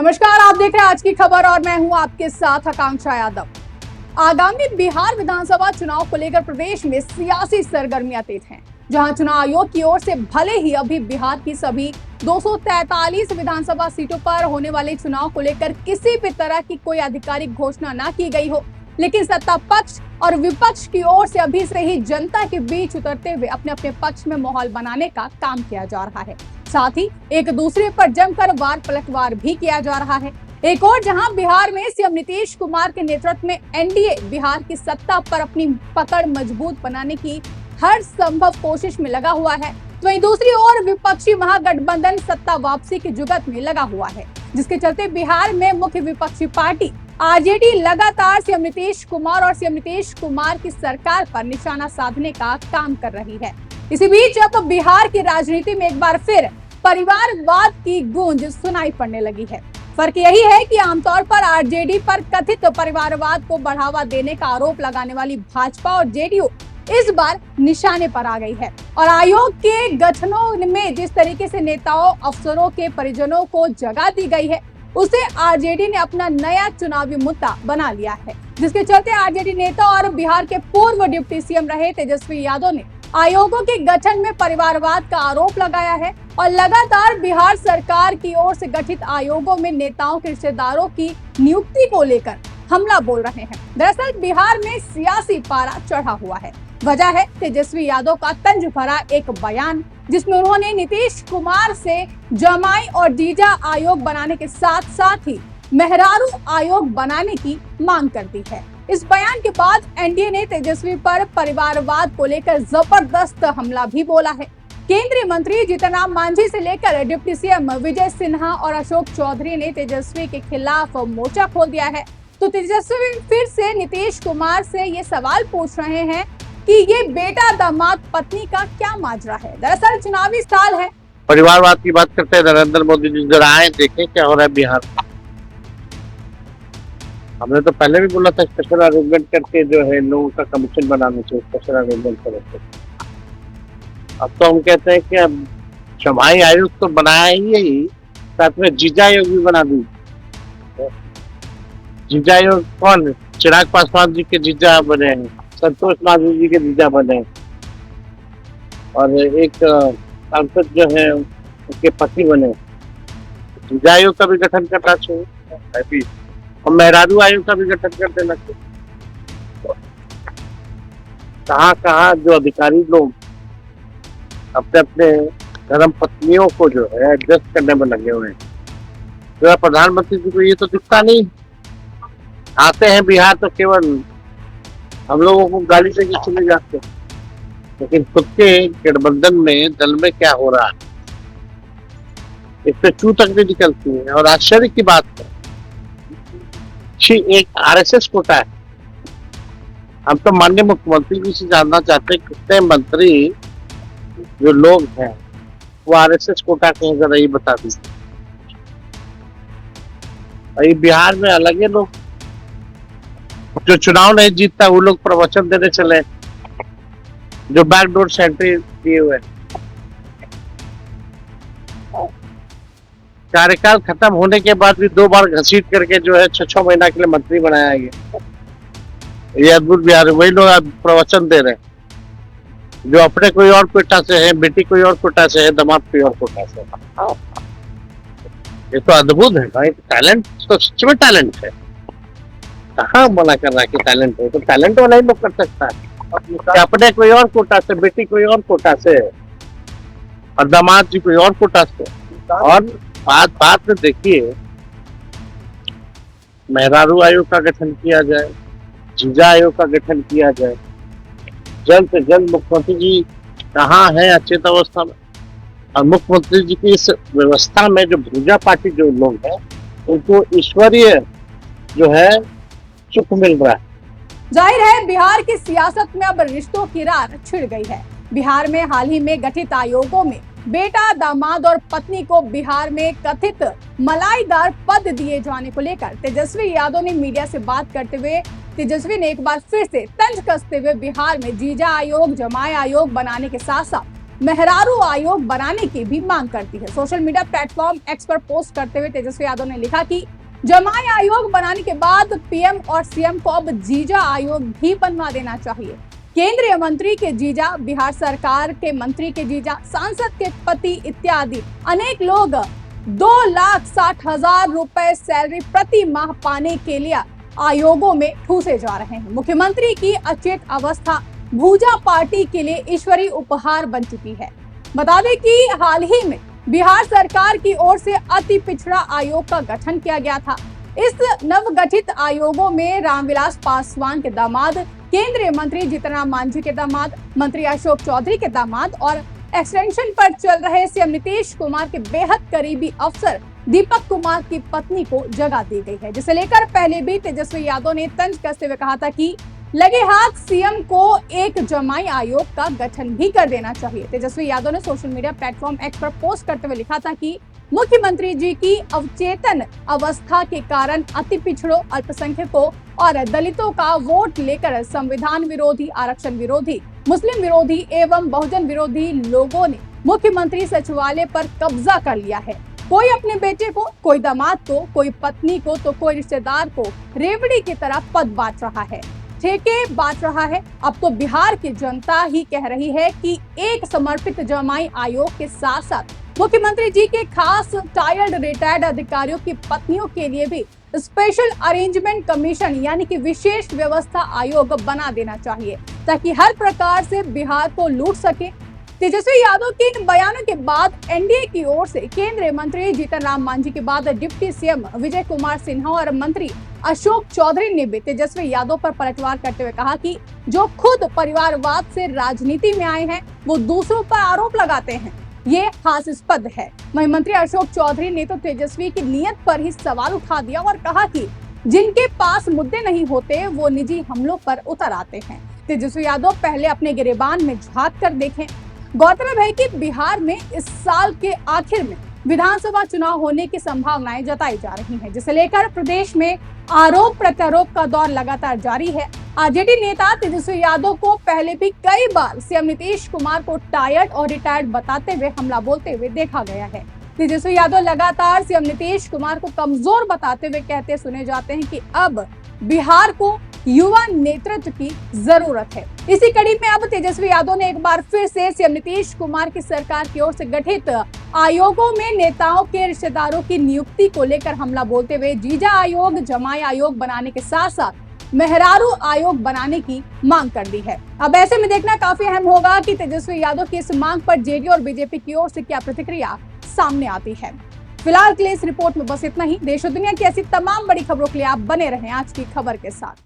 नमस्कार, आप देख रहे हैं आज की खबर और मैं हूं आपके साथ आकांक्षा यादव। आगामी बिहार विधानसभा चुनाव को लेकर प्रदेश में सियासी सरगर्मियां तेज हैं, जहां चुनाव आयोग की ओर से भले ही अभी बिहार की सभी 243 विधानसभा सीटों पर होने वाले चुनाव को लेकर किसी भी तरह की कोई आधिकारिक घोषणा न की गई हो, लेकिन सत्ता पक्ष और विपक्ष की ओर से अभी से ही जनता के बीच उतरते हुए अपने अपने पक्ष में माहौल बनाने का काम किया जा रहा है। साथ ही एक दूसरे पर जमकर वार पलटवार भी किया जा रहा है। एक और जहां बिहार में सीएम नीतीश कुमार के नेतृत्व में एनडीए बिहार की सत्ता पर अपनी पकड़ मजबूत बनाने की हर संभव कोशिश में लगा हुआ है, तो वहीं दूसरी ओर विपक्षी महागठबंधन सत्ता वापसी की जुगत में लगा हुआ है, जिसके चलते बिहार में मुख्य विपक्षी पार्टी आरजेडी लगातार सीएम नीतीश कुमार और सीएम नीतीश कुमार की सरकार पर निशाना साधने का काम कर रही है। इसी बीच अब बिहार की राजनीति में एक बार फिर परिवारवाद की गूंज सुनाई पड़ने लगी है। फर्क यही है कि आमतौर पर आरजेडी पर कथित परिवारवाद को बढ़ावा देने का आरोप लगाने वाली भाजपा और जेडीयू इस बार निशाने पर आ गई है और आयोग के गठनों में जिस तरीके से नेताओं अफसरों के परिजनों को जगह दी गई है, उसे आरजेडी ने अपना नया चुनावी मुद्दा बना लिया है, जिसके चलते आरजेडी नेता और बिहार के पूर्व डिप्टी सीएम रहे तेजस्वी यादव ने आयोगों के गठन में परिवारवाद का आरोप लगाया है और लगातार बिहार सरकार की ओर से गठित आयोगों में नेताओं के रिश्तेदारों की नियुक्ति को लेकर हमला बोल रहे हैं। दरअसल बिहार में सियासी पारा चढ़ा हुआ है। वजह है तेजस्वी यादव का तंज भरा एक बयान, जिसमें उन्होंने नीतीश कुमार से जमाई और जीजा आयोग बनाने के साथ साथ ही मेहरारू आयोग बनाने की मांग कर दी है। इस बयान के बाद एनडीए ने तेजस्वी पर परिवारवाद को लेकर जबरदस्त हमला भी बोला है। केंद्रीय मंत्री जीतन राम मांझी से लेकर डिप्टी सीएम विजय सिन्हा और अशोक चौधरी ने तेजस्वी के खिलाफ मोर्चा खोल दिया है। तो तेजस्वी फिर से नीतीश कुमार से ये सवाल पूछ रहे हैं कि ये बेटा दामाद पत्नी का क्या माजरा है। दरअसल चुनावी साल है। परिवारवाद की बात करते हैं नरेंद्र मोदी जी, जरा आए देखें क्या हो रहा है बिहार में। हमने तो पहले भी बोला था स्पेशल अरेंजमेंट करके जो है लोगों का कमीशन बनाना चाहिए, स्पेशल अरेंजमेंट करके। अब तो हम कहते हैं कि अब जमाई आयोग तो बनाया ही, साथ में जीजा आयोग भी बना दी। जीजा आयोग कौन है? चिराग पासवान जी के जीजा बने हैं, संतोष माधवी जी के जीजा बने हैं और एक सांसद जो है उसके पति बने। जीजा आयोग का भी गठन करना चाहिए और मेहरारू आयोग का भी गठन कर देना चाहिए। कहाँ जो अधिकारी लोग अपने अपने धर्म पत्नियों को जो है एडजस्ट करने में लगे हुए हैं, तो प्रधानमंत्री जी को ये तो दिखता नहीं। आते हैं बिहार तो केवल हम लोगों को गाली से चले जाते हैं, लेकिन खुद के गठबंधन में दल में क्या हो रहा है इस पे चू तक नहीं निकलती है। और आश्चर्य की बात है, एक आरएसएस कोटा है। हम तो माननीय मुख्यमंत्री जी से जानना चाहते हैं कितने मंत्री जो लोग हैं वो आरएसएस कोटा के हैं, जरा ये बता दीजिए। बिहार में अलग है, लोग जो चुनाव नहीं जीतता वो लोग प्रवचन देने चले, जो बैकडोर से एंट्री दिए हुए। कार्यकाल खत्म होने के बाद भी 2 बार घसीट करके जो है 6-6 महीना के लिए मंत्री बनाया गया। ये अद्भुत बिहार, वही लोग आज प्रवचन दे रहे हैं जो अपने कोई और कोटा से है, बेटी कोई और कोटा से है, दामाद कोई और कोटा से है। ये तो अद्भुत है भाई, टैलेंट तो सच में टैलेंट है। कहाँ मना कर रहा है कि टैलेंट है? तो टैलेंट वाला ही लोग कर सकता है। अपने कोई और कोटा से, बेटी कोई और कोटा से और दामाद जी कोई और कोटा से। और बात में देखिए, मेहरारू आयोग का गठन किया जाए, जीजा आयोग का गठन किया जाए, जल्द से जल्द। मुख्यमंत्री जी कहाँ है अचेत अवस्था में? और मुख्यमंत्री जी की इस व्यवस्था में जो भूजा पार्टी जो लोग हैं उनको ईश्वरीय जो है सुख मिल रहा है। जाहिर है बिहार की सियासत में अब रिश्तों की रार छिड़ गई है। बिहार में हाल ही में गठित आयोगों में बेटा, दामाद और पत्नी को बिहार में कथित मलाईदार पद दिए जाने को लेकर तेजस्वी यादव ने मीडिया से बात करते हुए तेजस्वी ने एक बार फिर से तंज कसते हुए बिहार में जीजा आयोग, जमाई आयोग बनाने के साथ साथ मेहरारू आयोग बनाने की भी मांग करती है। सोशल मीडिया प्लेटफॉर्म एक्स पर पोस्ट करते हुए तेजस्वी यादव ने लिखा कि जमाई आयोग बनाने के बाद पीएम और सीएम को अब जीजा आयोग भी बनवा देना चाहिए। केंद्रीय मंत्री के जीजा, बिहार सरकार के मंत्री के जीजा, सांसद के पति इत्यादि अनेक लोग 2,60,000 रुपए सैलरी प्रति माह पाने के लिए आयोगों में ठूसे जा रहे हैं। मुख्यमंत्री की अचेत अवस्था भूजा पार्टी के लिए ईश्वरीय उपहार बन चुकी है। बता दें कि हाल ही में बिहार सरकार की ओर से अति पिछड़ा आयोग का गठन किया गया था। इस नवगठित आयोगों में रामविलास पासवान के दामाद, केंद्रीय मंत्री जीतन राम मांझी के दामाद, मंत्री अशोक चौधरी के दामाद और एक्सटेंशन पर चल रहे सीएम नीतीश कुमार के बेहद करीबी अफसर दीपक कुमार की पत्नी को जगह दी गई है, जिसे लेकर पहले भी तेजस्वी यादव ने तंज कसते हुए कहा था कि लगे हाथ सीएम को एक जमाई आयोग का गठन भी कर देना चाहिए। तेजस्वी यादव ने सोशल मीडिया प्लेटफॉर्म एक्स पर पोस्ट करते हुए लिखा था कि मुख्यमंत्री जी की अवचेतन अवस्था के कारण अति पिछड़ों, अल्पसंख्यकों और दलितों का वोट लेकर संविधान विरोधी, आरक्षण विरोधी, मुस्लिम विरोधी एवं बहुजन विरोधी लोगों ने मुख्यमंत्री सचिवालय पर कब्जा कर लिया है। कोई अपने बेटे को, कोई दामाद को, कोई पत्नी को, तो कोई रिश्तेदार को रेवड़ी की तरह पद बांट रहा है, ठेके बांट रहा है। अब तो बिहार की जनता ही कह रही है कि एक समर्पित जमाई आयोग के साथ साथ मुख्यमंत्री जी के खास टायर्ड रिटायर्ड अधिकारियों की पत्नियों के लिए भी स्पेशल अरेंजमेंट कमीशन यानी कि विशेष व्यवस्था आयोग बना देना चाहिए, ताकि हर प्रकार से बिहार को लूट सके। तेजस्वी यादव के इन बयानों के बाद एनडीए की ओर से केंद्रीय मंत्री जीतन राम मांझी के बाद डिप्टी सीएम विजय कुमार सिन्हा और मंत्री अशोक चौधरी ने भी तेजस्वी यादव पर पलटवार करते हुए कहा कि जो खुद परिवारवाद से राजनीति में आए हैं वो दूसरों पर आरोप लगाते हैं, ये हास्यास्पद है। वहीं मंत्री अशोक चौधरी ने तो तेजस्वी की नीयत पर ही सवाल उठा दिया और कहा कि जिनके पास मुद्दे नहीं होते वो निजी हमलों पर उतर आते हैं। तेजस्वी यादव पहले अपने गिरेबान में झांक कर देखें। गौरतलब है कि बिहार में इस साल के आखिर में विधानसभा चुनाव होने की संभावनाएं जताई जा रही हैं, जिसे लेकर प्रदेश में आरोप प्रत्यारोप का दौर लगातार जारी है। आरजेडी नेता तेजस्वी यादव को पहले भी कई बार सीएम नीतीश कुमार को टायर्ड और रिटायर्ड बताते हुए हमला बोलते हुए देखा गया है। तेजस्वी यादव लगातार सीएम नीतीश कुमार को कमजोर बताते हुए कहते सुने जाते हैं कि अब बिहार को युवा नेतृत्व की जरूरत है। इसी कड़ी में अब तेजस्वी यादव ने एक बार फिर से सीएम नीतीश कुमार की सरकार की ओर से गठित आयोगों में नेताओं के रिश्तेदारों की नियुक्ति को लेकर हमला बोलते हुए जीजा आयोग, जमाई आयोग बनाने के साथ साथ मेहरारू आयोग बनाने की मांग कर दी है। अब ऐसे में देखना काफी अहम होगा कि तेजस्वी यादव की इस मांग पर जेडीयू और बीजेपी की ओर से क्या प्रतिक्रिया सामने आती है। फिलहाल के लिए इस रिपोर्ट में बस इतना ही। देश और दुनिया की ऐसी तमाम बड़ी खबरों के लिए आप बने रहें आज की खबर के साथ।